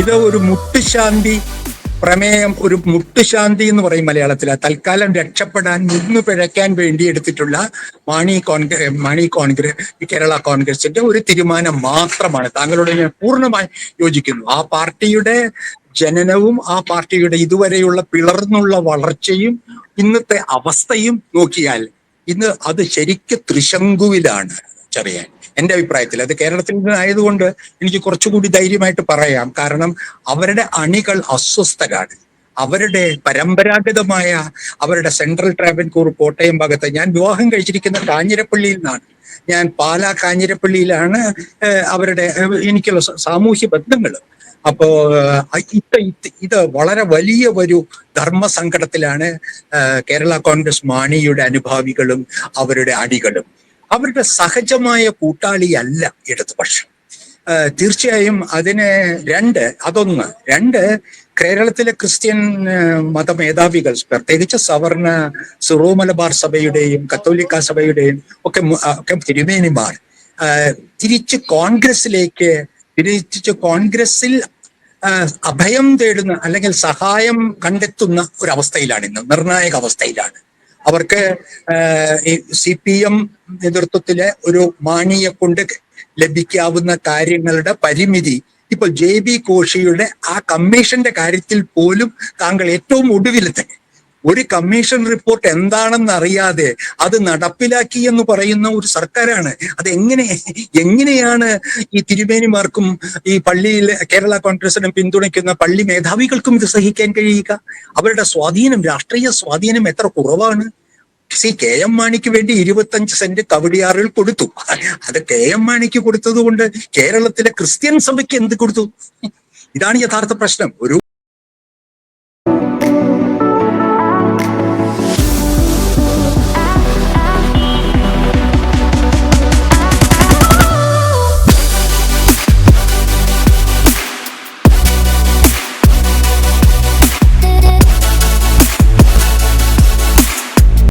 ഇത് ഒരു മുട്ടുശാന്തി പ്രമേയം, ഒരു മുട്ടുശാന്തി എന്ന് പറയും മലയാളത്തില്. തൽക്കാലം രക്ഷപ്പെടാൻ, നിന്ന് പിഴയ്ക്കാൻ വേണ്ടി എടുത്തിട്ടുള്ള കേരള കോൺഗ്രസിന്റെ ഒരു തീരുമാനം മാത്രമാണ്. താങ്കളോട് ഞാൻ പൂർണ്ണമായി യോജിക്കുന്നു. ആ പാർട്ടിയുടെ ജനനവും ആ പാർട്ടിയുടെ ഇതുവരെയുള്ള പിളർന്നുള്ള വളർച്ചയും ഇന്നത്തെ അവസ്ഥയും നോക്കിയാൽ ഇന്ന് അത് ശരിക്ക് ത്രിശങ്കുവിലാണ് ചെറിയാൻ. എന്റെ അഭിപ്രായത്തിൽ അത് കേരളത്തിൽ നിന്നായതുകൊണ്ട് എനിക്ക് കുറച്ചുകൂടി ധൈര്യമായിട്ട് പറയാം. കാരണം അവരുടെ അണികൾ അസ്വസ്ഥരാണ്. അവരുടെ പരമ്പരാഗതമായ അവരുടെ സെൻട്രൽ ട്രാവൻകൂർ കോട്ടയം ഭാഗത്ത്, ഞാൻ വിവാഹം കഴിച്ചിരിക്കുന്ന കാഞ്ഞിരപ്പള്ളിയിൽ നിന്നാണ്. ഞാൻ പാലാ കാഞ്ഞിരപ്പള്ളിയിലാണ് അവരുടെ എനിക്കുള്ള സാമൂഹ്യ ബന്ധങ്ങൾ. അപ്പോ ഇത് വളരെ വലിയ ഒരു ധർമ്മസങ്കടത്തിലാണ് കേരള കോൺഗ്രസ് മാണിയുടെ അനുഭാവികളും അവരുടെ അണികളും. അവരുടെ സഹജമായ കൂട്ടാളിയല്ല ഇടതുപക്ഷം. തീർച്ചയായും അതിന് രണ്ട് കേരളത്തിലെ ക്രിസ്ത്യൻ മതമേധാവികൾ, പ്രത്യേകിച്ച് സവർണ സിറോ മലബാർ സഭയുടെയും കത്തോലിക്ക സഭയുടെയും ഒക്കെ തിരുമേനിമാർ തിരിച്ച് കോൺഗ്രസിൽ അഭയം തേടുന്ന അല്ലെങ്കിൽ സഹായം കണ്ടെത്തുന്ന ഒരവസ്ഥയിലാണ് ഇന്ന്, നിർണായക അവസ്ഥയിലാണ്. അവർക്ക് CPM നേതൃത്വത്തിലെ ഒരു മാണിയെ കൊണ്ട് ലഭിക്കാവുന്ന കാര്യങ്ങളുടെ പരിമിതി ഇപ്പോൾ JB കോശിയുടെ ആ കമ്മീഷന്റെ കാര്യത്തിൽ പോലും താങ്കൾ ഏറ്റവും ഒടുവിലത്തെ ഒരു കമ്മീഷൻ റിപ്പോർട്ട് എന്താണെന്ന് അറിയാതെ അത് നടപ്പിലാക്കി എന്ന് പറയുന്ന ഒരു സർക്കാരാണ്. അത് എങ്ങനെയാണ് ഈ തിരുമേനിമാർക്കും ഈ പള്ളിയിൽ കേരള കോൺഗ്രസിനെ പിന്തുണയ്ക്കുന്ന പള്ളി മേധാവികൾക്കും ഇത് സഹിക്കാൻ കഴിയുക? അവരുടെ സ്വാധീനം, രാഷ്ട്രീയ സ്വാധീനം എത്ര കുറവാണ്. KM മാണിക്ക് വേണ്ടി 25 സെന്റ് കവടിയാറിൽ കൊടുത്തു. അത് KM മാണിക്ക് കൊടുത്തത് കൊണ്ട് കേരളത്തിലെ ക്രിസ്ത്യൻ സഭയ്ക്ക് എന്ത് കൊടുത്തു? ഇതാണ് യഥാർത്ഥ പ്രശ്നം.